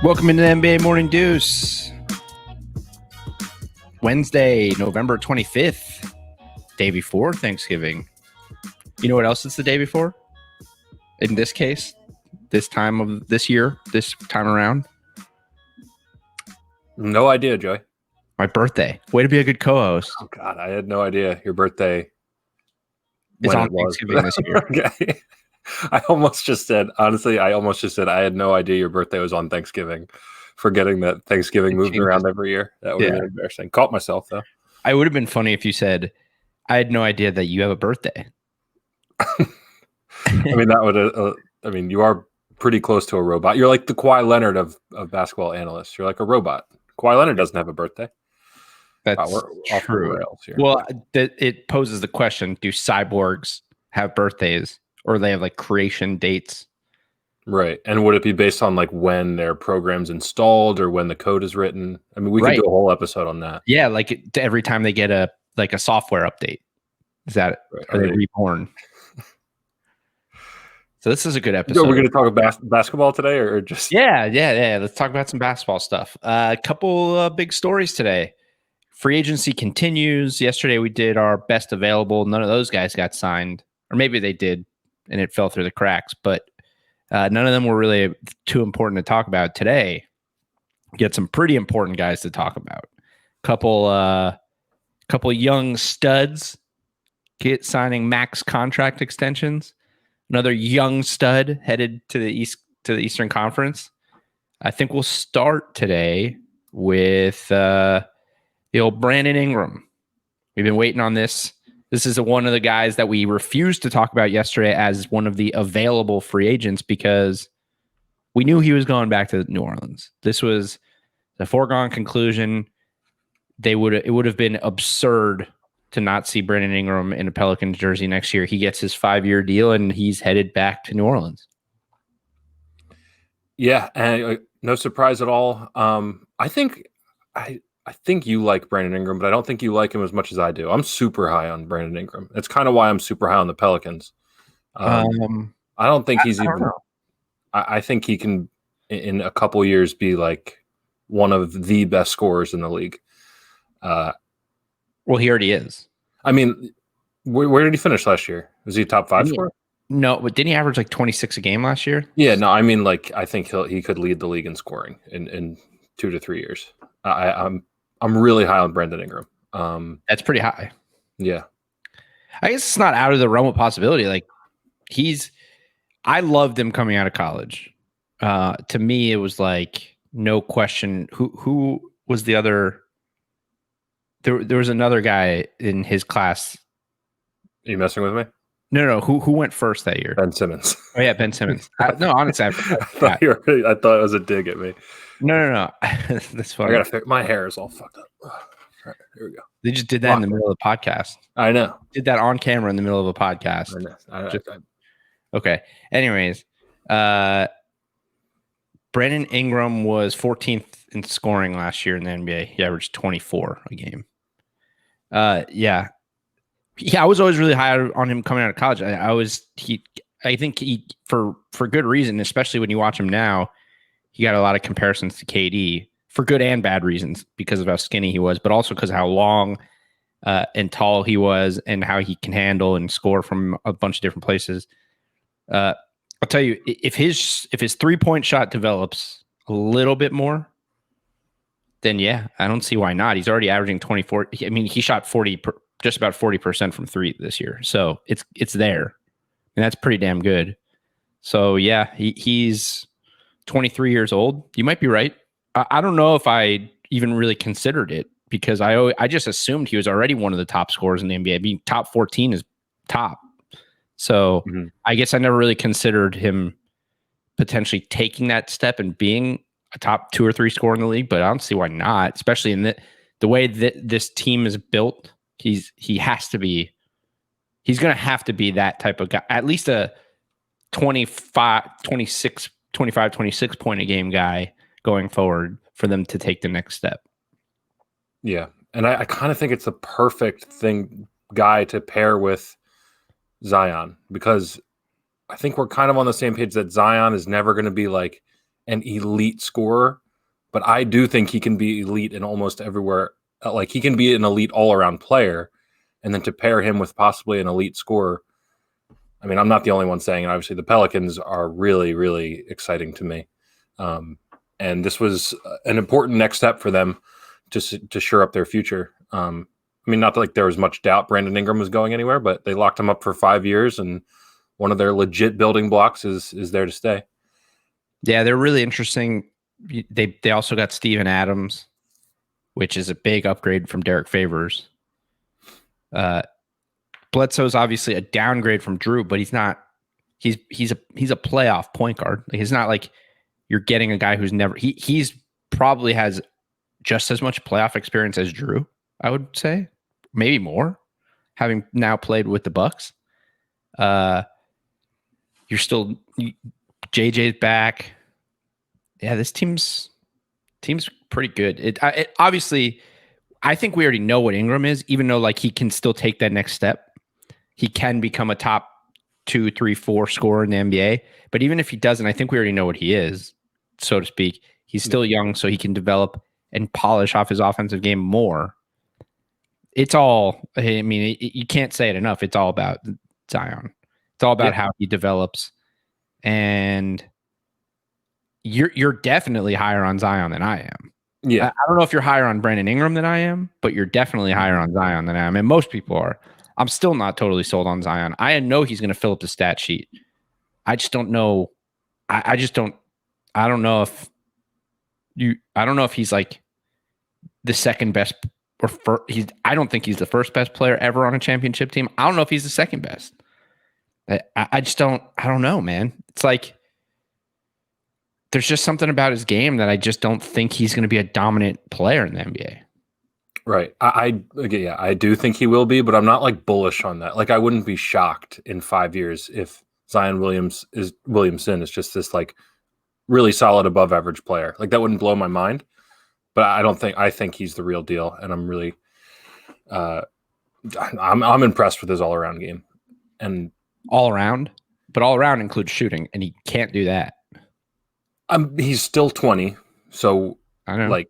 Welcome into the NBA Morning Deuce. Wednesday, November 25th, day before Thanksgiving. You know what else it's the day before? In this case, this time of this year, this time around? No idea, Joey. My birthday. Way to be a good co-host. Oh, God, I had no idea your birthday. It's on Thanksgiving this year. Okay. I almost just said I had no idea your birthday was on Thanksgiving, forgetting that Thanksgiving moved around every year. That would have been embarrassing. Caught myself, though. I would have been funny if you said, I had no idea that you have a birthday. You are pretty close to a robot. You're like the Kawhi Leonard of basketball analysts. You're like a robot. Kawhi Leonard doesn't have a birthday. That's we're true. Off the rails here. Well, it poses the question, do cyborgs have birthdays? Or they have like creation dates. Right. And would it be based on like when their program's installed or when the code is written? I mean, we could do a whole episode on that. Yeah, like every time they get a software update. Is that right? Are they reborn? So this is a good episode. So we're going to talk about basketball today or just Yeah. Let's talk about some basketball stuff. A couple big stories today. Free agency continues. Yesterday we did our best available. None of those guys got signed. Or maybe they did. And it fell through the cracks, but none of them were really too important to talk about today. Get some pretty important guys to talk about. Couple young studs signing max contract extensions. Another young stud headed to the Eastern Conference. I think we'll start today with the old Brennan Ingram. We've been waiting on this. This is one of the guys that we refused to talk about yesterday as one of the available free agents because we knew he was going back to New Orleans. This was the foregone conclusion. It would have been absurd to not see Brennan Ingram in a Pelicans jersey next year. He gets his 5-year deal and he's headed back to New Orleans. Yeah, and no surprise at all. I think you like Brennan Ingram, but I don't think you like him as much as I do. I'm super high on Brennan Ingram. That's kind of why I'm super high on the Pelicans. I don't think he's I think he can, in a couple years, be like one of the best scorers in the league. Well, he already is. I mean, where did he finish last year? Was he top 5 scorer? No, but didn't he average like 26 a game last year? Yeah, no, I mean, like I think he could lead the league in scoring in 2 to 3 years. I'm really high on Brendan Ingram. That's pretty high. Yeah. I guess it's not out of the realm of possibility. Like I loved him coming out of college. To me, it was like no question. Who was the other? There was another guy in his class. Are you messing with me? No. Who went first that year? Ben Simmons. Oh yeah, Ben Simmons. No, honestly, I thought it was a dig at me. No. That's funny. I gotta fix my hair is all fucked up. All right, here we go. They just did that in the middle of the podcast. I know. Did that on camera in the middle of a podcast. I know. Okay. Anyways, Brennan Ingram was 14th in scoring last year in the NBA. He averaged 24 a game. Yeah, I was always really high on him coming out of college. I think he for good reason, especially when you watch him now. He got a lot of comparisons to KD for good and bad reasons because of how skinny he was, but also because of how long and tall he was and how he can handle and score from a bunch of different places. I'll tell you, if his 3-point shot develops a little bit more, then yeah, I don't see why not. He's already averaging 24. I mean, he shot just about 40% from 3 this year, so it's there, and that's pretty damn good. So yeah, he's 23 years old. You might be right. I don't know if I even really considered it because I just assumed he was already one of the top scorers in the NBA. I mean, top 14 is top. So I guess I never really considered him potentially taking that step and being a top 2 or 3 scorer in the league, but I don't see why not, especially in the way that this team is built. He's going to have to be that type of guy, at least a 25, 26 point a game guy going forward for them to take the next step. Yeah. And I kind of think it's the perfect guy to pair with Zion, because I think we're kind of on the same page that Zion is never going to be like an elite scorer, but I do think he can be elite in almost everywhere. Like he can be an elite all-around player, and then to pair him with possibly an elite scorer. I mean, I'm not the only one saying it. Obviously, the Pelicans are really, really exciting to me. And this was an important next step for them to shore up their future. I mean, not that, like there was much doubt Brandon Ingram was going anywhere, but they locked him up for 5 years, and one of their legit building blocks is there to stay. Yeah, they're really interesting. They also got Steven Adams, which is a big upgrade from Derek Favors. Bledsoe's obviously a downgrade from Drew, but he's not. He's a playoff point guard. Like, it's not like you're getting a guy who's never. He's probably has just as much playoff experience as Drew. I would say, maybe more, having now played with the Bucks. You're still JJ's back. Yeah, this team's pretty good. It obviously, I think we already know what Ingram is, even though like he can still take that next step. He can become a top 2, 3, 4 scorer in the NBA. But even if he doesn't, I think we already know what he is, so to speak. He's still young, so he can develop and polish off his offensive game more. It's all, I mean, you can't say it enough. It's all about Zion. It's all about how he develops. And you're definitely higher on Zion than I am. Yeah. I don't know if you're higher on Brennan Ingram than I am, but you're definitely higher on Zion than I am. And most people are. I'm still not totally sold on Zion. I know he's going to fill up the stat sheet. I just don't know. I don't know if he's like the second best or I don't think he's the first best player ever on a championship team. I don't know if he's the second best. I don't know, man. It's like, there's just something about his game that I just don't think he's going to be a dominant player in the NBA. Right. I do think he will be, but I'm not like bullish on that. Like I wouldn't be shocked in 5 years if Zion Williamson is just this like really solid above average player. Like that wouldn't blow my mind, but I think he's the real deal. And I'm really, I'm impressed with his all around game and all around, but all around includes shooting, and he can't do that. He's still 20. So I know. Like,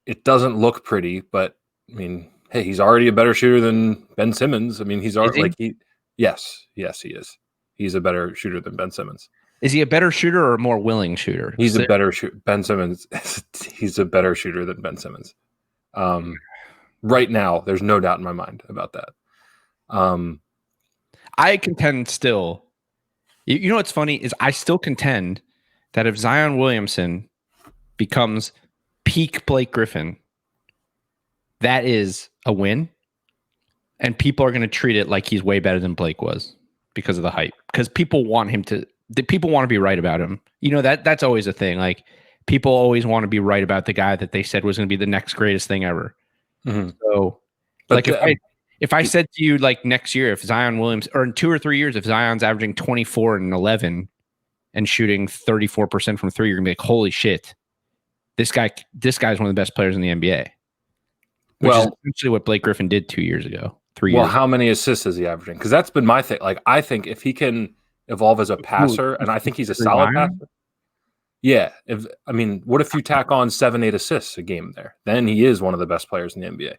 it doesn't look pretty, but I mean, hey, he's already a better shooter than Ben Simmons. I mean, he's already yes, he is. He's a better shooter than Ben Simmons. Is he a better shooter or a more willing shooter? He's a better shooter. Ben Simmons, he's a better shooter than Ben Simmons. Right now, there's no doubt in my mind about that. I contend still. You know what's funny is I still contend that if Zion Williamson becomes peak Blake Griffin, that is a win. And people are going to treat it like he's way better than Blake was because of the hype. Because people want to be right about him. You know, that's always a thing. Like, people always want to be right about the guy that they said was going to be the next greatest thing ever. Mm-hmm. So, but like, if I said to you, like, next year, if Zion Williams, or in 2 or 3 years, if Zion's averaging 24 and 11 and shooting 34% from three, you're going to be like, holy shit. This guy's one of the best players in the NBA. Which is essentially what Blake Griffin did 2 years ago, 3 years ago. Well, how many assists is he averaging? Because that's been my thing. Like, I think if he can evolve as a passer, and I think he's a solid passer. Yeah. What if you tack on 7-8 assists a game there? Then he is one of the best players in the NBA.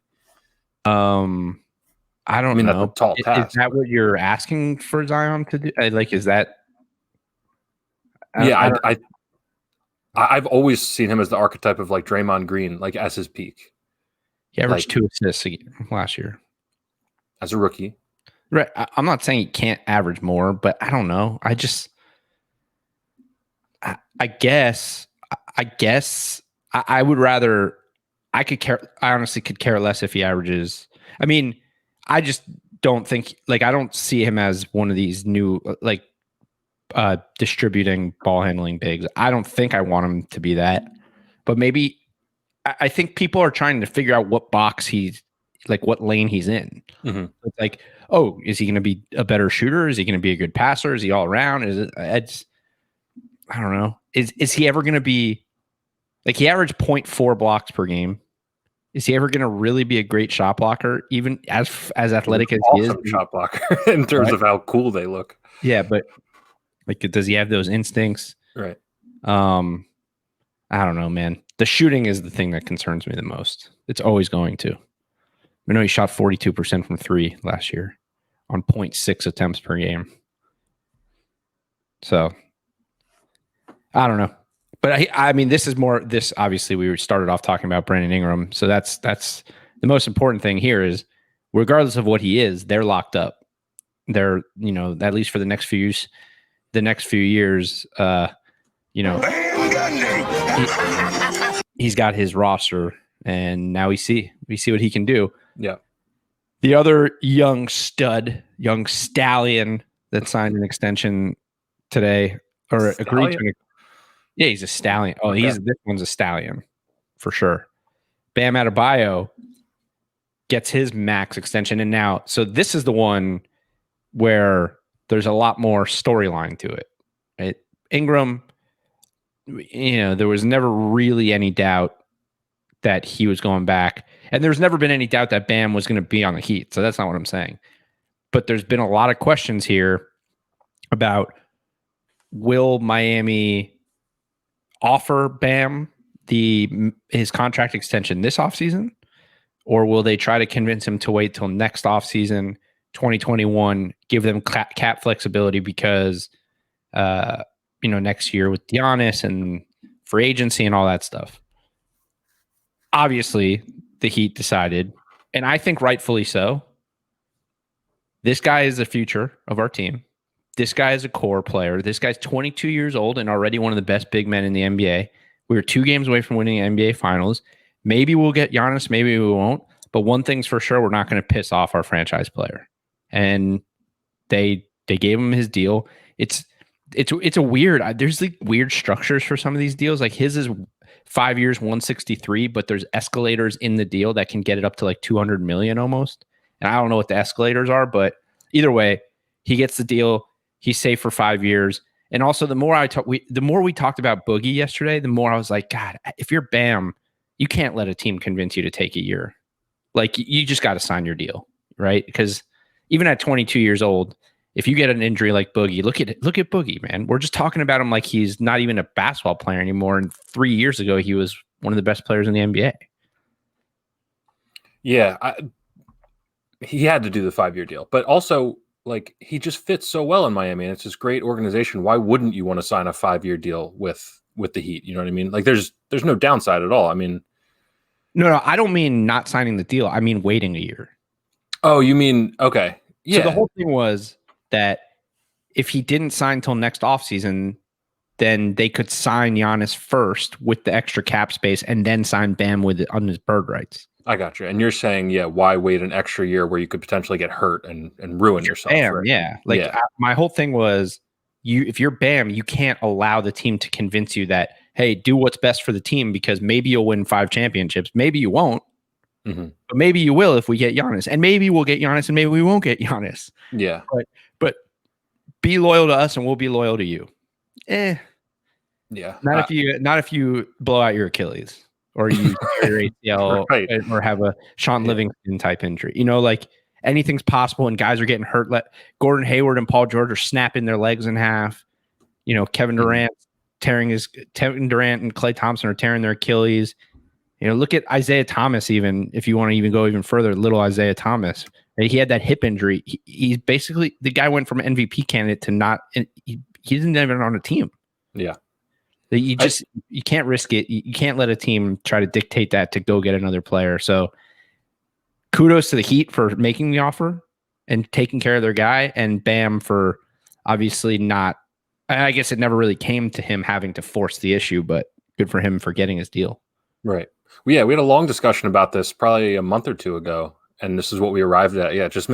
I don't know. That's a tall task. Is that what you're asking for Zion to do? Like, is that? Yeah, I've always seen him as the archetype of like Draymond Green, like as his peak. He averaged 2 assists last year as a rookie. Right. I'm not saying he can't average more, but I don't know. I guess I would rather. I honestly could care less if he averages. I mean, I just don't think, like, I don't see him as one of these new, like, distributing ball handling bigs. I don't think I want him to be that, but maybe I think people are trying to figure out what box he's like, what lane he's in. Mm-hmm. It's like, oh, is he going to be a better shooter? Is he going to be a good passer? Is he all around? I don't know. Is he ever going to be like, he averaged 0.4 blocks per game. Is he ever going to really be a great shot blocker, even as athletic as he is? Shot blocker in terms of how cool they look. Yeah, but like, does he have those instincts? Right. I don't know, man. The shooting is the thing that concerns me the most. It's always going to. I know he shot 42% from 3 last year on 0.6 attempts per game. So I don't know. But I mean, this obviously we started off talking about Brennan Ingram. So that's the most important thing here is regardless of what he is, they're locked up. They're, at least for the next few years, he's got his roster, and now we see what he can do. Yeah. The other young stallion that signed an extension today or agreed to. Yeah, he's a stallion. Oh, okay. This one's a stallion for sure. Bam Adebayo gets his max extension, and now so this is the one where there's a lot more storyline to it. Right? Ingram, there was never really any doubt that he was going back. And there's never been any doubt that Bam was going to be on the Heat. So that's not what I'm saying. But there's been a lot of questions here about will Miami offer Bam his contract extension this offseason, or will they try to convince him to wait till next offseason, 2021, give them cap flexibility because, next year with Giannis and free agency and all that stuff. Obviously, the Heat decided, and I think rightfully so, this guy is the future of our team. This guy is a core player. This guy's 22 years old and already one of the best big men in the NBA. We were 2 games away from winning the NBA Finals. Maybe we'll get Giannis, maybe we won't. But one thing's for sure, we're not going to piss off our franchise player. And they gave him his deal. It's a weird. There's like weird structures for some of these deals. Like his is 5 years, 163, but there's escalators in the deal that can get it up to like 200 million almost. And I don't know what the escalators are, but either way, he gets the deal. He's safe for 5 years. And also, the more we talked about Boogie yesterday, the more I was like, God, if you're Bam, you can't let a team convince you to take a year. Like, you just got to sign your deal, right? Because even at 22 years old, if you get an injury like Boogie, look at Boogie, man. We're just talking about him like he's not even a basketball player anymore. And 3 years ago, he was one of the best players in the NBA. Yeah, he had to do the 5-year deal, but also like he just fits so well in Miami, and it's this great organization. Why wouldn't you want to sign a 5-year deal with the Heat? You know what I mean? Like there's no downside at all. I mean, no, I don't mean not signing the deal. I mean waiting a year. Oh, you mean okay? Yeah. So the whole thing was that if he didn't sign till next offseason, then they could sign Giannis first with the extra cap space and then sign Bam on his bird rights. I got you. And you're saying, yeah, why wait an extra year where you could potentially get hurt and ruin yourself? Bam, right? Yeah. My whole thing was if you're Bam, you can't allow the team to convince you that, hey, do what's best for the team because maybe you'll win 5 championships. Maybe you won't. Mm-hmm. But maybe you will if we get Giannis. And maybe we'll get Giannis and maybe we won't get Giannis. Yeah. But be loyal to us and we'll be loyal to you. Yeah. Not if you blow out your Achilles or you tear your ACL right. Or have a Sean Livingston type injury. like anything's possible and guys are getting hurt. Gordon Hayward and Paul George are snapping their legs in half. Kevin Durant and Klay Thompson are tearing their Achilles. Look at Isaiah Thomas, even if you want to even go even further, little Isaiah Thomas. He had that hip injury. He's basically, the guy went from MVP candidate to not, he isn't even on a team. Yeah. You can't risk it. You can't let a team try to dictate that to go get another player. So kudos to the Heat for making the offer and taking care of their guy, and Bam for obviously not, I guess it never really came to him having to force the issue, but good for him for getting his deal. Right. Well, yeah, we had a long discussion about this probably a month or two ago, and this is what we arrived at. Yeah, this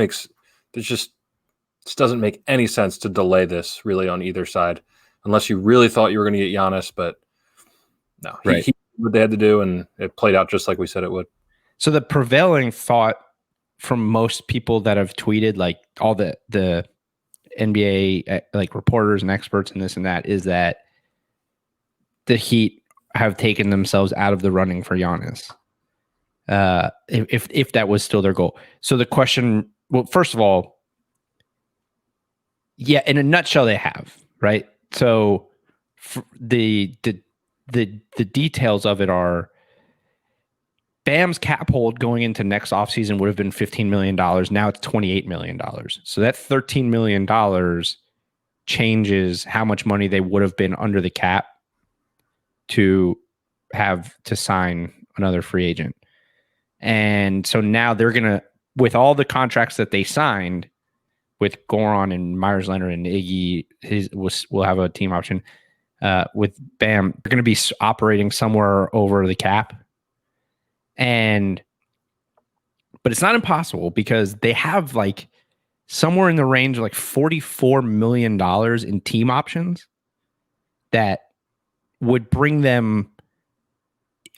doesn't make any sense to delay this really on either side, unless you really thought you were going to get Giannis. But no, he did what they had to do, and it played out just like we said it would. So the prevailing thought from most people that have tweeted, like all the NBA like reporters and experts and this and that, is that the Heat have taken themselves out of the running for Giannis. If that was still their goal. So the question, well, first of all, yeah, in a nutshell, they have, right? So the details of it are Bam's cap hold going into next offseason would have been $15 million. Now it's $28 million. So that $13 million changes how much money they would have been under the cap to have to sign another free agent. And so now they're going to, with all the contracts that they signed with Goran and Myers Leonard and Iggy, will have a team option. With Bam, they're going to be operating somewhere over the cap. But it's not impossible because they have like somewhere in the range of like $44 million in team options that would bring them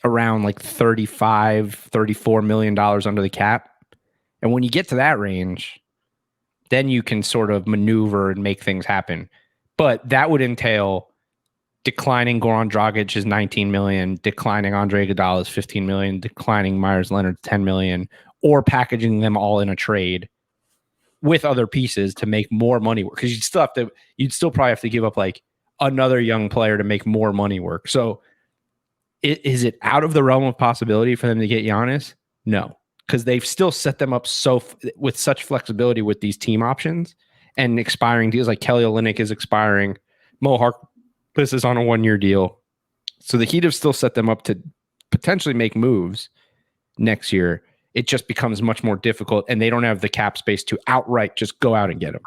around like $34 million under the cap. And when you get to that range, then you can sort of maneuver and make things happen. But that would entail declining Goran Dragic's $19 million, declining Andre Iguodala's $15 million, declining Myers Leonard's $10 million, or packaging them all in a trade with other pieces to make more money work. Because you'd still probably have to give up like another young player to make more money work. So is it out of the realm of possibility for them to get Giannis? No, because they've still set them up with such flexibility with these team options and expiring deals. Like Kelly Olynyk is expiring, Mo Harkless is on a 1-year deal, so the Heat have still set them up to potentially make moves next year. It just becomes much more difficult, and they don't have the cap space to outright just go out and get them.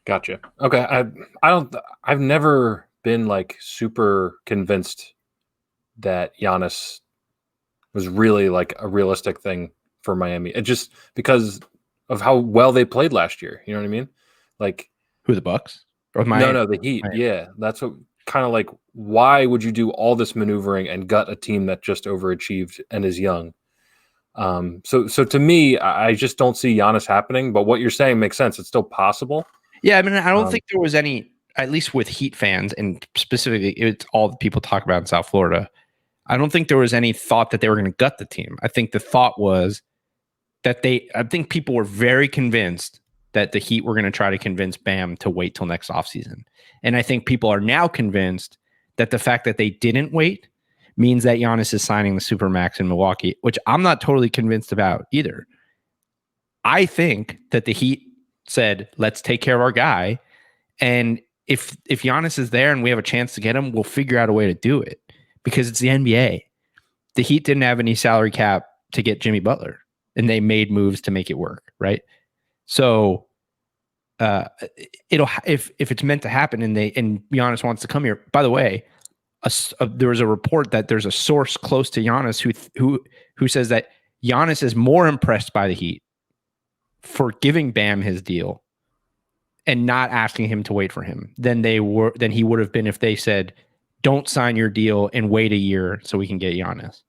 Gotcha. Okay, I've never been like super convinced that Giannis was really like a realistic thing for Miami. It just because of how well they played last year. You know what I mean? Like who, the Bucks or Miami? No, the Heat. Miami. Yeah, that's what kind of like. Why would you do all this maneuvering and gut a team that just overachieved and is young? So to me, I just don't see Giannis happening. But what you're saying makes sense. It's still possible. Yeah, I mean, I don't think there was any, at least with Heat fans, and specifically, it's all the people talk about in South Florida. I don't think there was any thought that they were going to gut the team. I think the thought was that I think people were very convinced that the Heat were going to try to convince Bam to wait till next offseason. And I think people are now convinced that the fact that they didn't wait means that Giannis is signing the Supermax in Milwaukee, which I'm not totally convinced about either. I think that the Heat said, let's take care of our guy. And if Giannis is there and we have a chance to get him, we'll figure out a way to do it. Because it's the NBA. The Heat didn't have any salary cap to get Jimmy Butler, and they made moves to make it work, right? So if it's meant to happen and Giannis wants to come here. By the way, there was a report that there's a source close to Giannis who says that Giannis is more impressed by the Heat for giving Bam his deal and not asking him to wait for him than he would have been if they said, don't sign your deal and wait a year so we can get Giannis.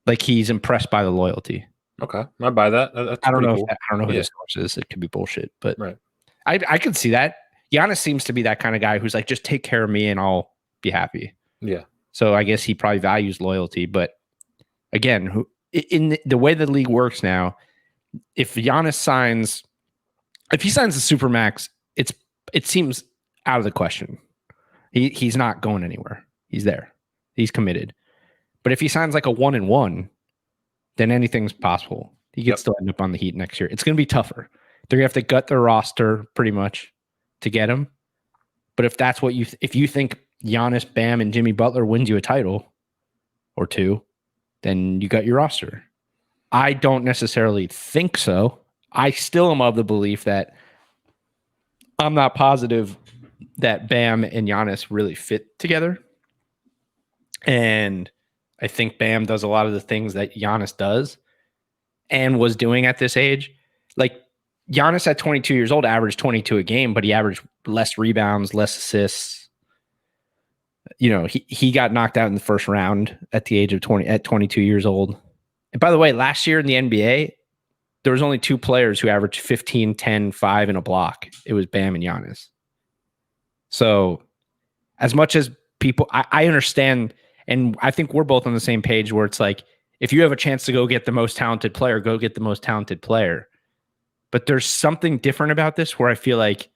Like, he's impressed by the loyalty. Okay, I buy that. That's I don't know. cool. I don't know who the source is. It could be bullshit, but right. I could see that. Giannis seems to be that kind of guy who's like, just take care of me and I'll be happy. Yeah. So I guess he probably values loyalty. But again, in the way the league works now, if Giannis signs the Supermax, it seems out of the question. He's not going anywhere. He's there. He's committed. But if he signs like a 1-1, then anything's possible. He could still end up on the Heat next year. It's going to be tougher. They're going to have to gut their roster pretty much to get him. But if that's what if you think Giannis, Bam, and Jimmy Butler wins you a title or two, then you got your roster. I don't necessarily think so. I still am of the belief that I'm not positive that Bam and Giannis really fit together. And I think Bam does a lot of the things that Giannis does and was doing at this age. Like, Giannis at 22 years old averaged 22 a game, but he averaged less rebounds, less assists. You know, he got knocked out in the first round at the age of 22 years old. And by the way, last year in the NBA, there was only two players who averaged 15, 10, 5 in a block. It was Bam and Giannis. So as much as people, I understand, and I think we're both on the same page where it's like, if you have a chance to go get the most talented player, go get the most talented player. But there's something different about this where I feel like,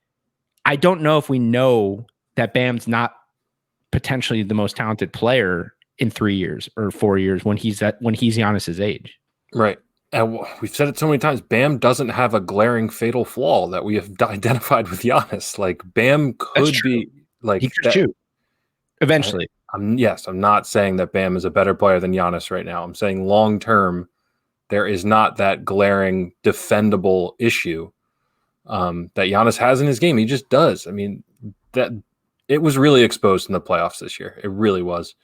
I don't know if we know that Bam's not potentially the most talented player in 3 years or 4 years when he's Giannis's age. Right. And we've said it so many times. Bam doesn't have a glaring fatal flaw that we have identified with Giannis. Like Bam could be like he could shoot eventually. I'm not saying that Bam is a better player than Giannis right now. I'm saying long term, there is not that glaring defendable issue that Giannis has in his game. He just does. I mean, that it was really exposed in the playoffs this year. It really was.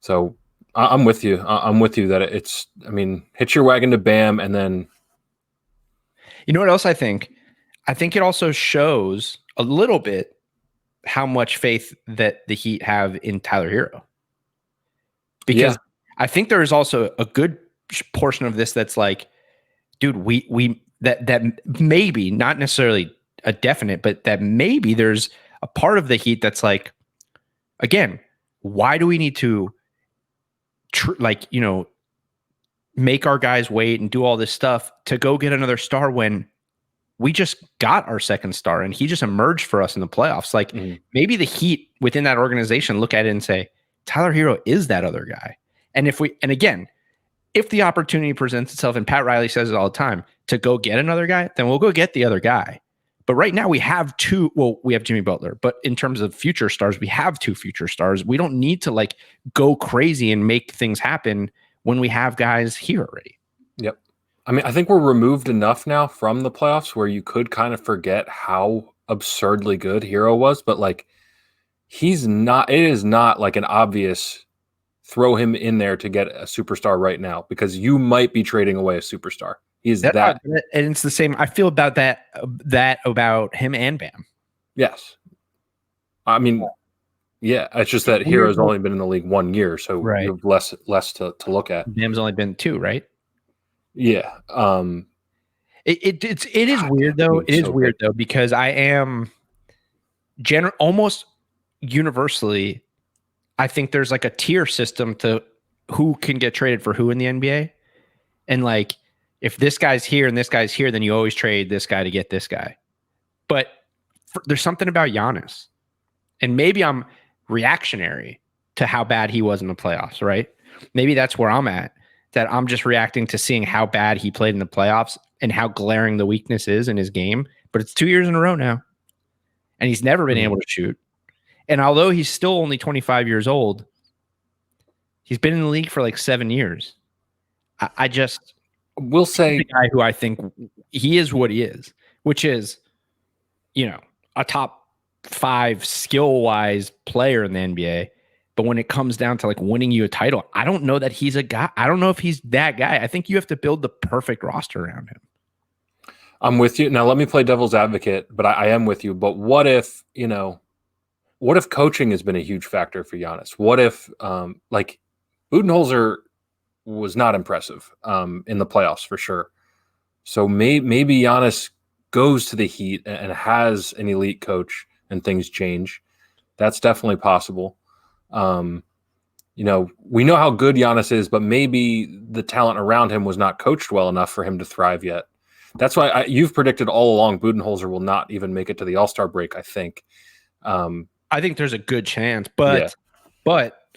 So I'm with you. I'm with you that it's, I mean, hitch your wagon to Bam and then. You know what else I think? I think it also shows a little bit how much faith that the Heat have in Tyler Hero. Because I think there is also a good portion of this that's like, dude, that maybe, not necessarily a definite, but that maybe there's a part of the Heat that's like, again, why do we need to make our guys wait and do all this stuff to go get another star when we just got our second star and he just emerged for us in the playoffs? Like maybe the Heat within that organization look at it and say, Tyler Hero is that other guy. And if the opportunity presents itself, and Pat Riley says it all the time, to go get another guy, then we'll go get the other guy. But right now we have we have Jimmy Butler, but in terms of future stars, we have two future stars. We don't need to like go crazy and make things happen when we have guys here already. Yep. I mean, I think we're removed enough now from the playoffs where you could kind of forget how absurdly good Hero was, but like it is not like an obvious throw him in there to get a superstar right now because you might be trading away a superstar. He's that. And it's the same. I feel about that about him and Bam. Yes. I mean, yeah, it's just that Hero's only been in the league 1 year, so you have less to look at. Bam's only been 2, right? Yeah. It is weird though. It is weird though, because I am almost universally, I think there's like a tier system to who can get traded for who in the NBA. And like, if this guy's here and this guy's here, then you always trade this guy to get this guy. But there's something about Giannis. And maybe I'm reactionary to how bad he was in the playoffs, right? Maybe that's where I'm at, that I'm just reacting to seeing how bad he played in the playoffs and how glaring the weakness is in his game. But it's 2 years in a row now. And he's never been able to shoot. And although he's still only 25 years old, he's been in the league for like 7 years. I just will say the guy who I think he is what he is, which is, a top 5 skill-wise player in the NBA. But when it comes down to like winning you a title, I don't know that he's a guy. I don't know if he's that guy. I think you have to build the perfect roster around him. I'm with you. Now let me play devil's advocate, but I am with you. But what if coaching has been a huge factor for Giannis? What if like Budenholzer was not impressive in the playoffs for sure. So maybe Giannis goes to the Heat and has an elite coach and things change. That's definitely possible. We know how good Giannis is, but maybe the talent around him was not coached well enough for him to thrive yet. That's why you've predicted all along Budenholzer will not even make it to the All-Star break, I think. I think there's a good chance, but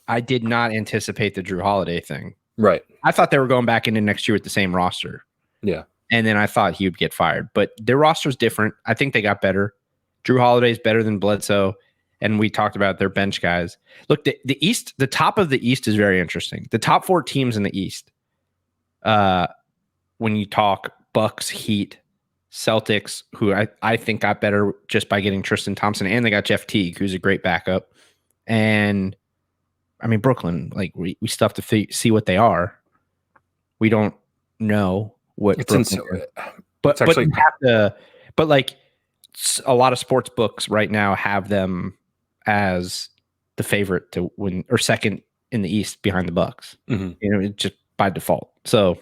I did not anticipate the Drew Holiday thing. Right. I thought they were going back into next year with the same roster. Yeah. And then I thought he would get fired. But their roster's different. I think they got better. Drew Holiday's better than Bledsoe. And we talked about their bench guys. Look, the East, the top of the East is very interesting. The top 4 teams in the East, when you talk Bucks, Heat, Celtics, who I think got better just by getting Tristan Thompson, and they got Jeff Teague, who's a great backup. And I mean, Brooklyn, like we still have to see what they are. We don't know what it's Brooklyn is. But you have to. But like a lot of sports books right now have them as the favorite to win or second in the East behind the Bucks. Mm-hmm. Just by default. So,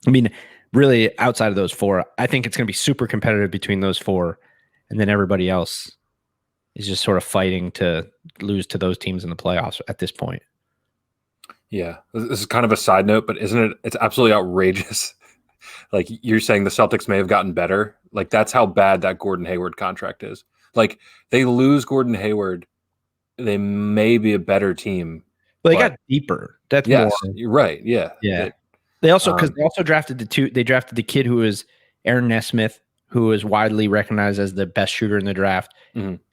I mean, really outside of those 4, I think it's going to be super competitive between those 4, and then everybody else is just sort of fighting to lose to those teams in the playoffs at this point. Yeah. This is kind of a side note, but isn't it? It's absolutely outrageous. Like you're saying the Celtics may have gotten better. Like that's how bad that Gordon Hayward contract is. Like they lose Gordon Hayward, they may be a better team. Well, they got deeper. That's yes, more. you're right. Yeah. They also because they also drafted they drafted the kid who was Aaron Nesmith, who is widely recognized as the best shooter in the draft.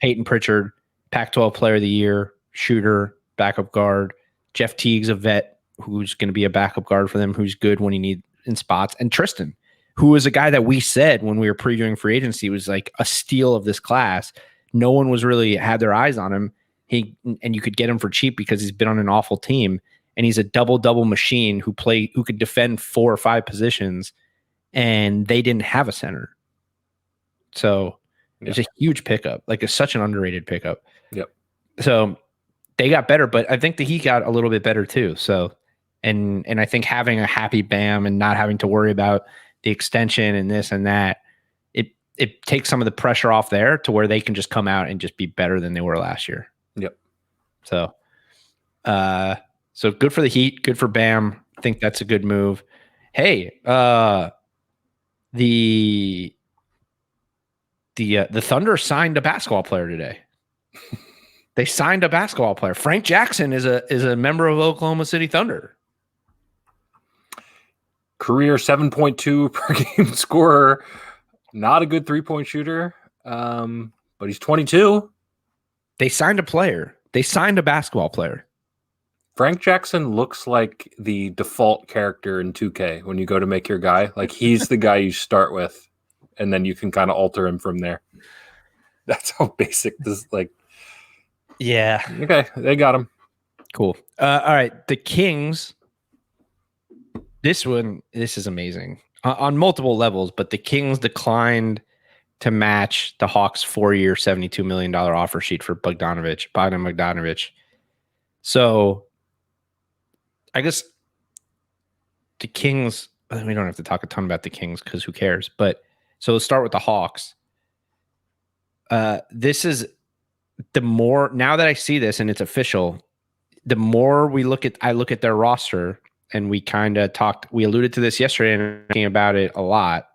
Peyton Pritchard, Pac-12 Player of the Year, shooter, backup guard. Jeff Teague's a vet who's going to be a backup guard for them, who's good when he needs in spots. And Tristan, who was a guy that we said when we were previewing free agency was like a steal of this class. No one was really had their eyes on him. And you could get him for cheap because he's been on an awful team. And he's a double machine who could defend 4 or 5 positions, and they didn't have a center. So it's a huge pickup, like it's such an underrated pickup. Yep. So they got better, but I think that he got a little bit better too. So, and I think having a happy Bam and not having to worry about the extension and this and that, it takes some of the pressure off there to where they can just come out and just be better than they were last year. Yep. So, so good for the Heat, good for Bam. I think that's a good move. Hey, the Thunder signed a basketball player today. They signed a basketball player. Frank Jackson is a member of Oklahoma City Thunder. Career 7.2 per game scorer. Not a good 3-point shooter, but he's 22. They signed a player. They signed a basketball player. Frank Jackson looks like the default character in 2K when you go to make your guy. Like he's the guy you start with, and then you can kind of alter him from there. That's how basic this like. Yeah. Okay, they got him. Cool. All right, the Kings. This is amazing on multiple levels, but the Kings declined to match the Hawks' 4-year, $72 million offer sheet for Bogdan Bogdanovic. So I guess the Kings, we don't have to talk a ton about the Kings because who cares? But so let's start with the Hawks. This is the more, now that I see this and it's official, the more I look at their roster, and we kind of we alluded to this yesterday and talking about it a lot.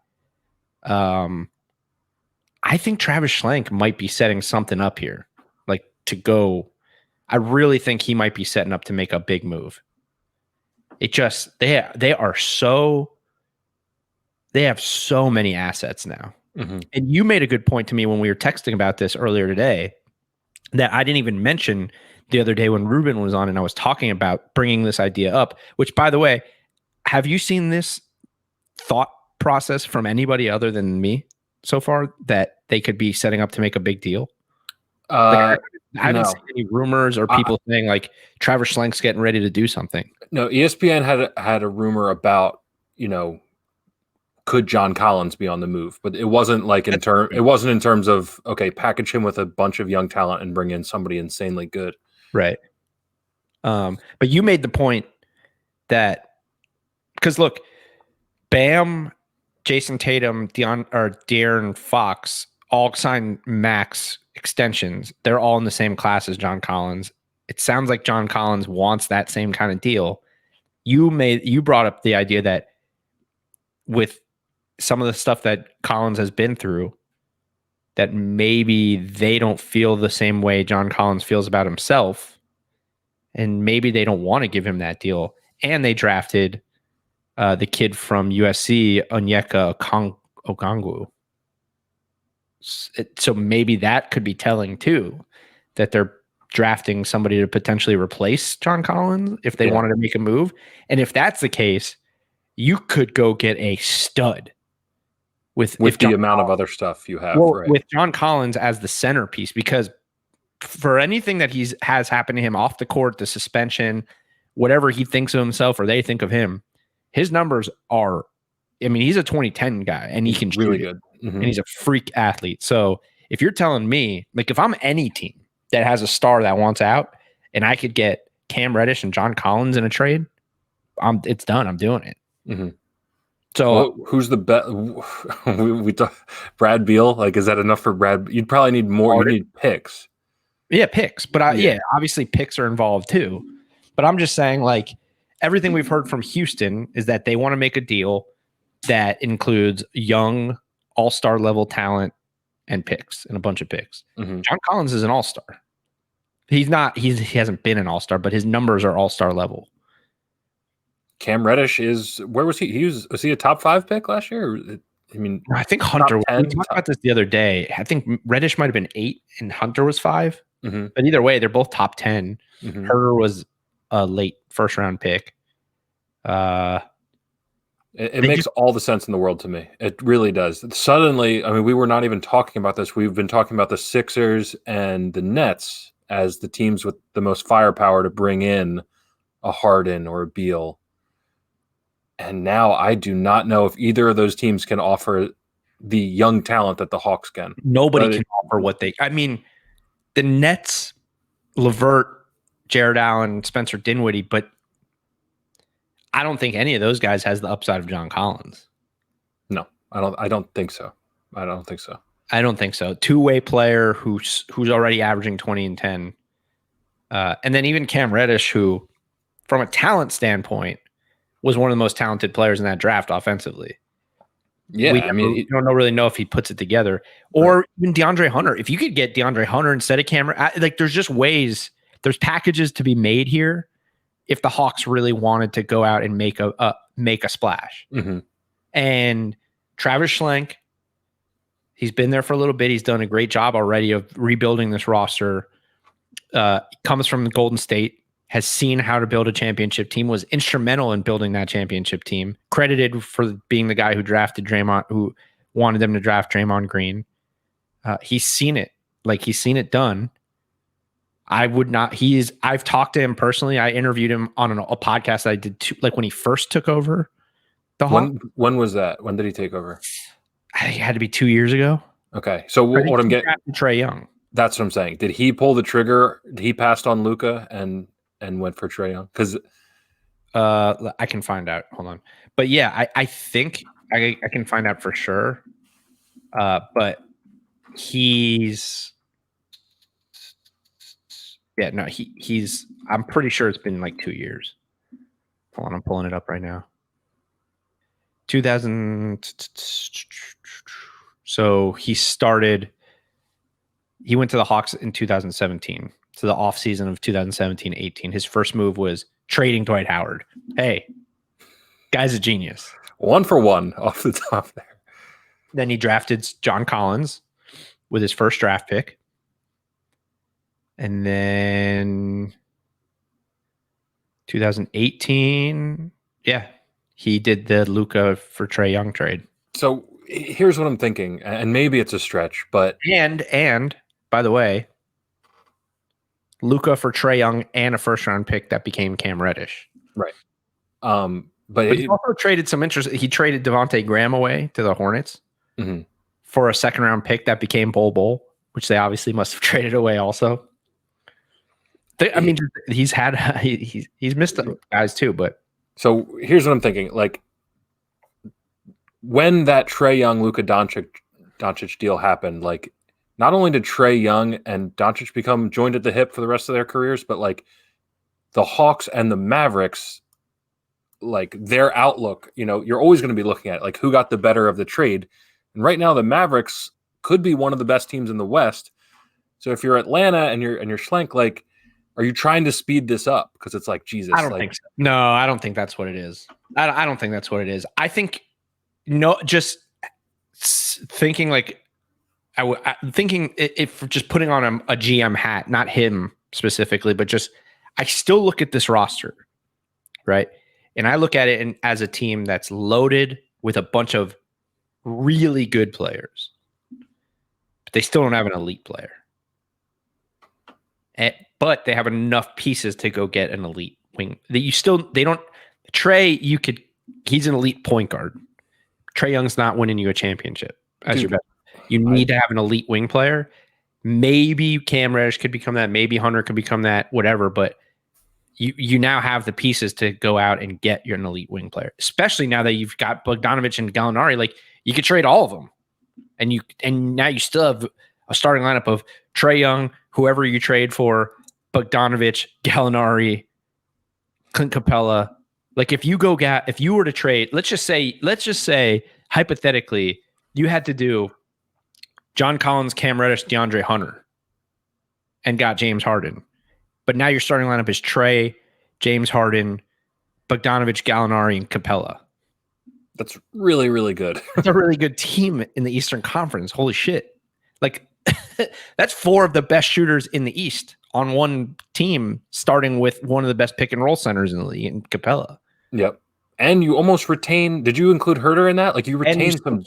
I think Travis Schlenk might be setting something up here, like to go. I really think he might be setting up to make a big move. It just they have so many assets now. Mm-hmm. And you made a good point to me when we were texting about this earlier today that I didn't even mention the other day when Ruben was on and I was talking about bringing this idea up, which, by the way, have you seen this thought process from anybody other than me so far that they could be setting up to make a big deal? I haven't seen any rumors or people saying like Travis Schlenk's getting ready to do something. No, ESPN had a rumor about, could John Collins be on the move, but it wasn't like in terms of, okay, package him with a bunch of young talent and bring in somebody insanely good. Right. But you made the point that because look, Bam, Jayson Tatum, De'Aaron Fox all signed max extensions. They're all in the same class as John Collins. It sounds like John Collins wants that same kind of deal. You brought up the idea that with some of the stuff that Collins has been through, that maybe they don't feel the same way John Collins feels about himself, and maybe they don't want to give him that deal. And they drafted the kid from USC, Onyeka Okongwu. So maybe that could be telling too, that they're drafting somebody to potentially replace John Collins if they wanted to make a move. And if that's the case, you could go get a stud with the amount of other stuff you have. Well, right. With John Collins as the centerpiece, because for anything that has happened to him off the court, the suspension, whatever he thinks of himself or they think of him, his numbers are, he's a 2010 guy and he can shoot really good. Mm-hmm. And he's a freak athlete. So if you're telling me, like if I'm any team that has a star that wants out and I could get Cam Reddish and John Collins in a trade, it's done. I'm doing it. Mm-hmm. So who's the best? we talk, Brad Beal. Like, is that enough for Brad? You'd probably need more. You need picks. Yeah, picks. But obviously picks are involved too. But I'm just saying, like, everything we've heard from Houston is that they want to make a deal that includes young all-star level talent and picks and a bunch of picks. Mm-hmm. John Collins is an all-star. He hasn't been an all-star, but his numbers are all-star level. Cam Reddish where was he? Was he a top 5 pick last year? I mean, I think Hunter, 10, we talked about this the other day. I think Reddish might have been 8 and Hunter was 5. Mm-hmm. But either way, they're both top 10. Mm-hmm. Herter was a late first round pick. It makes all the sense in the world to me. It really does. Suddenly, I mean, we were not even talking about this. We've been talking about the Sixers and the Nets as the teams with the most firepower to bring in a Harden or a Beale. And now I do not know if either of those teams can offer the young talent that the Hawks can. Nobody can offer what I mean, the Nets, LeVert, Jared Allen, Spencer Dinwiddie, but I don't think any of those guys has the upside of John Collins. No, I don't think so. I don't think so. Two-way player who's already averaging 20 and 10. And then even Cam Reddish, who, from a talent standpoint, was one of the most talented players in that draft offensively. Yeah, we don't really know if he puts it together. Or even DeAndre Hunter. If you could get DeAndre Hunter instead of Cam, there's just ways, there's packages to be made here if the Hawks really wanted to go out and make a splash. Mm-hmm. And Travis Schlenk, he's been there for a little bit. He's done a great job already of rebuilding this roster. Comes from Golden State, has seen how to build a championship team, was instrumental in building that championship team, credited for being the guy who drafted Draymond, who wanted them to draft Draymond Green. He's seen it. He's seen it done. I've talked to him personally. I interviewed him on a podcast that I did when he first took over the Hawks. When was that? When did he take over? It had to be 2 years ago. Okay. So what I'm getting, Trey Young. That's what I'm saying. Did he pull the trigger? He passed on Luka and went for Trey Young? Because I can find out. Hold on. But yeah, I think I can find out for sure. But he's I'm pretty sure it's been 2 years. Hold on, I'm pulling it up right now. 2000. So he went to the Hawks in 2017. So the offseason of 2017-18. His first move was trading Dwight Howard. Hey, guy's a genius. 1 for 1 off the top there. Then he drafted John Collins with his first draft pick. And then 2018, he did the Luka for Trey Young trade. So here's what I'm thinking, and maybe it's a stretch, but and by the way, Luka for Trey Young and a first round pick that became Cam Reddish. Right. But he also traded some interest. He traded Devontae Graham away to the Hornets for a second round pick that became Bol, which they obviously must have traded away also. He's missed guys too, but so here's what I'm thinking. When that Trey Young, Luka Doncic deal happened, not only did Trey Young and Doncic become joined at the hip for the rest of their careers, but the Hawks and the Mavericks, their outlook, you're always going to be looking at who got the better of the trade. And right now the Mavericks could be one of the best teams in the West. So if you're Atlanta and you're Schlenk, are you trying to speed this up? Because it's Jesus. I don't think so. No, I don't think that's what it is. I don't think that's what it is. I think just thinking thinking if just putting on a GM hat, not him specifically, but just I still look at this roster, right? And I look at it as a team that's loaded with a bunch of really good players, but they still don't have an elite player. But they have enough pieces to go get an elite wing. Trey, he's an elite point guard. Trey Young's not winning you a championship as your best. You need to have an elite wing player. Maybe Cam Reddish could become that. Maybe Hunter could become that, whatever. But you now have the pieces to go out and get an elite wing player, especially now that you've got Bogdanovic and Gallinari. You could trade all of them. And now you still have a starting lineup of Trey Young, whoever you trade for, Bogdanovic, Gallinari, Clint Capella. If you were to trade, let's just say hypothetically, you had to do John Collins, Cam Reddish, DeAndre Hunter, and got James Harden. But now your starting lineup is Trey, James Harden, Bogdanovic, Gallinari, and Capella. That's really, really good. It's a really good team in the Eastern Conference. Holy shit. Like, that's 4 of the best shooters in the East on one team, starting with one of the best pick and roll centers in the league in Capella. Yep. And you almost retain. Did you include Herter in that? Like you retained some.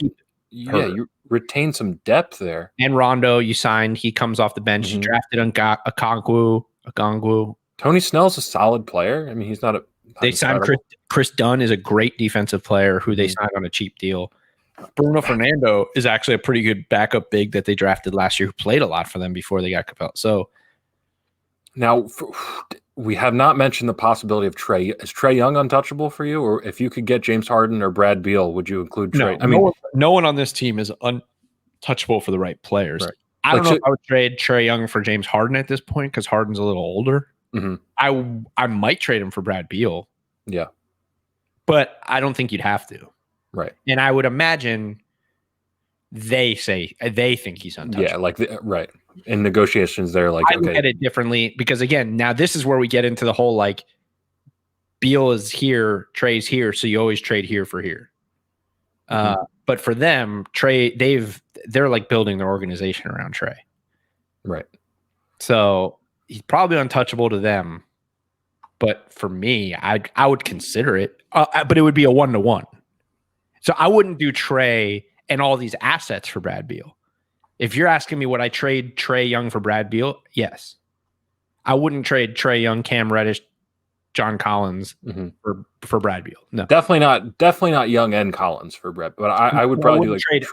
Yeah, you retained some depth there. And Rondo, you signed. He comes off the bench. You drafted Okongwu. Tony Snell's a solid player. I mean, he's not a. They signed Chris Dunn is a great defensive player who they signed on a cheap deal. Bruno Fernando is actually a pretty good backup big that they drafted last year who played a lot for them before they got Capella. So now we have not mentioned the possibility of Trey. Is Trey Young untouchable for you? Or if you could get James Harden or Brad Beal, would you include Trey? No one on this team is untouchable for the right players. Right. I don't know if I would trade Trey Young for James Harden at this point because Harden's a little older. I might trade him for Brad Beal. Yeah. But I don't think you'd have to. Right. And I would imagine they think he's untouchable. Yeah, right. In negotiations, they're like, I look at it differently because, again, now this is where we get into the whole, like, Beal is here, Trey's here, so you always trade here for here. But for them, Trey, they're like building their organization around Trey. Right. So he's probably untouchable to them. But for me, I would consider it. But it would be a 1-to-1. So I wouldn't do Trey and all these assets for Brad Beal. If you're asking me would I trade Trey Young for Brad Beal, yes. I wouldn't trade Trey Young, Cam Reddish, John Collins for Brad Beal. No, definitely not Young and Collins for Brad. But I would probably do like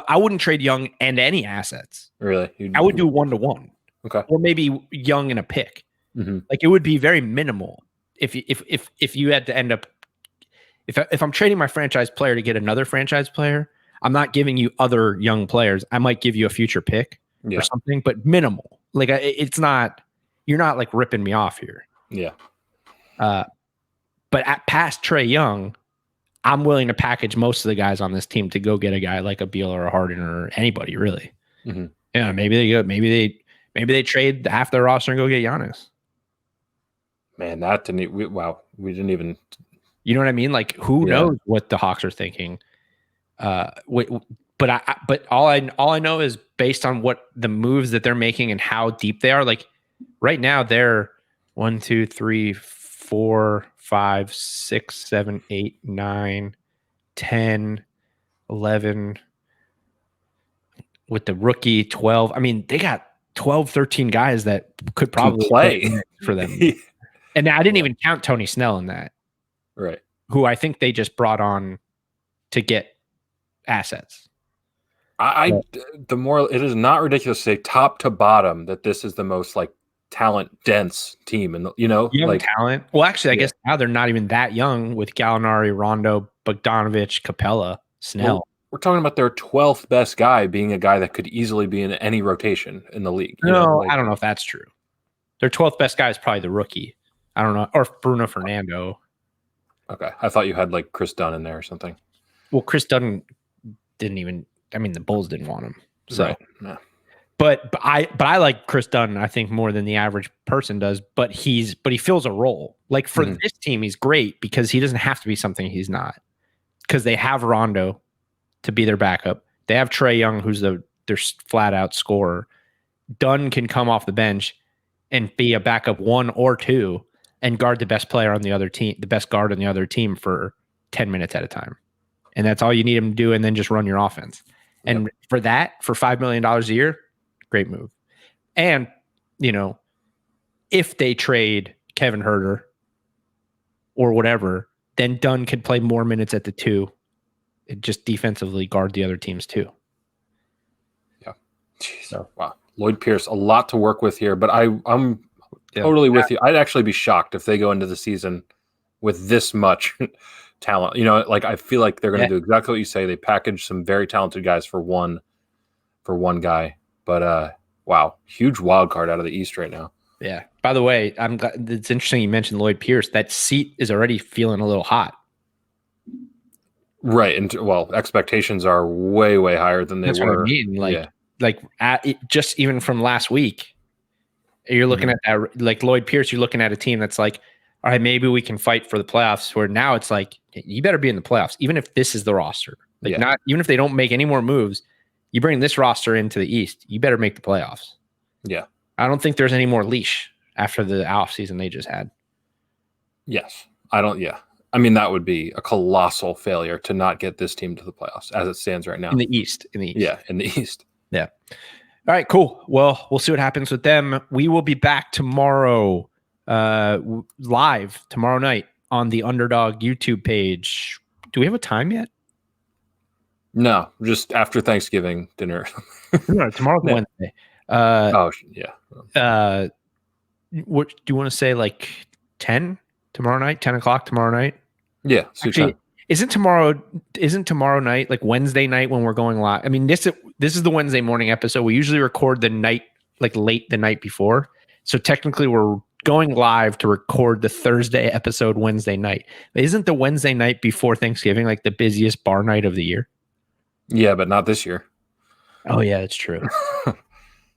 I wouldn't trade Young and any assets. Really, I would do 1-to-1. Okay, or maybe Young and a pick. Like it would be very minimal if you had to end up. If I'm trading my franchise player to get another franchise player, I'm not giving you other young players. I might give you a future pick or something, but minimal. Like it's not. You're not like ripping me off here. Yeah. But at past Trey Young, I'm willing to package most of the guys on this team to go get a guy like a Beal or a Harden or anybody really. Yeah, maybe they go. Maybe they trade half their roster and go get Giannis. Man, that didn't. We didn't even. You know what I mean? Like, who knows what the Hawks are thinking? But all I know is based on what the moves that they're making and how deep they are. Like right now, they're 1, 2, 3, 4, 5, 6, 7, 8, 9, 10, 11. With the rookie 12. I mean, they got 12, 13 guys that could probably play for them. And I didn't even count Tony Snell in that. Right. Who I think they just brought on to get assets. The more it is not ridiculous to say top to bottom that this is the most like talent dense team and young talent. Well, actually, I guess now they're not even that young with Gallinari, Rondo, Bogdanovic, Capella, Snell. Well, we're talking about their 12th best guy being a guy that could easily be in any rotation in the league. I don't know if that's true. Their 12th best guy is probably the rookie. I don't know, or Bruno Fernando. Okay, I thought you had like Chris Dunn in there or something. Well, Chris Dunn didn't even. I mean, the Bulls didn't want him. So, right. No. But I like Chris Dunn. I think more than the average person does. But he fills a role. Like for this team, he's great because he doesn't have to be something he's not. Because they have Rondo to be their backup. They have Trey Young, who's their flat out scorer. Dunn can come off the bench and be a backup 1 or 2 and guard the best player on the other team, the best guard on the other team for 10 minutes at a time. And that's all you need him to do, and then just run your offense. And for $5 million a year, great move. And, if they trade Kevin Huerter or whatever, then Dunn could play more minutes at the 2 and just defensively guard the other teams too. Yeah. Jeez. So, wow. Lloyd Pierce, a lot to work with here, but I'm totally with you. I'd actually be shocked if they go into the season with this much talent. Like I feel like they're going to do exactly what you say. They package some very talented guys for one guy. But wow, huge wild card out of the East right now. Yeah. By the way, it's interesting you mentioned Lloyd Pierce. That seat is already feeling a little hot. Right. And expectations are way, way higher than they were. What I mean. Like like just even from last week, you're looking at that, like Lloyd Pierce, you're looking at a team that's like, all right, maybe we can fight for the playoffs, where now it's like, you better be in the playoffs, even if this is the roster. Like not even if they don't make any more moves, you bring this roster into the East, you better make the playoffs. Yeah. I don't think there's any more leash after the offseason they just had. Yes. I don't. Yeah. I mean, that would be a colossal failure to not get this team to the playoffs as it stands right now. In the East. Yeah, in the East. Yeah. All right, cool. Well, we'll see what happens with them. We will be back tomorrow, live tomorrow night on the Underdog YouTube page. Do we have a time yet? No, just after Thanksgiving dinner. No, tomorrow's Wednesday. What do you want to say? Like 10 tomorrow night? 10 o'clock tomorrow night? Yeah. Actually, isn't tomorrow night like Wednesday night when we're going live? I mean, this is the Wednesday morning episode. We usually record the night, like late the night before. So technically we're going live to record the Thursday episode Wednesday night. Isn't the Wednesday night before Thanksgiving like the busiest bar night of the year? Yeah, but not this year. Oh yeah, it's true.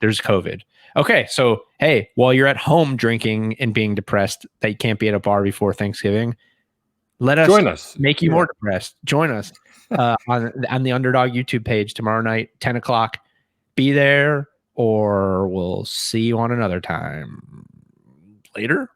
There's COVID. Okay, so hey, while you're at home drinking and being depressed that you can't be at a bar before Thanksgiving, let us join us. Make you more depressed. Join us on the Underdog YouTube page tomorrow night, 10 o'clock. Be there, or we'll see you on another time. Later.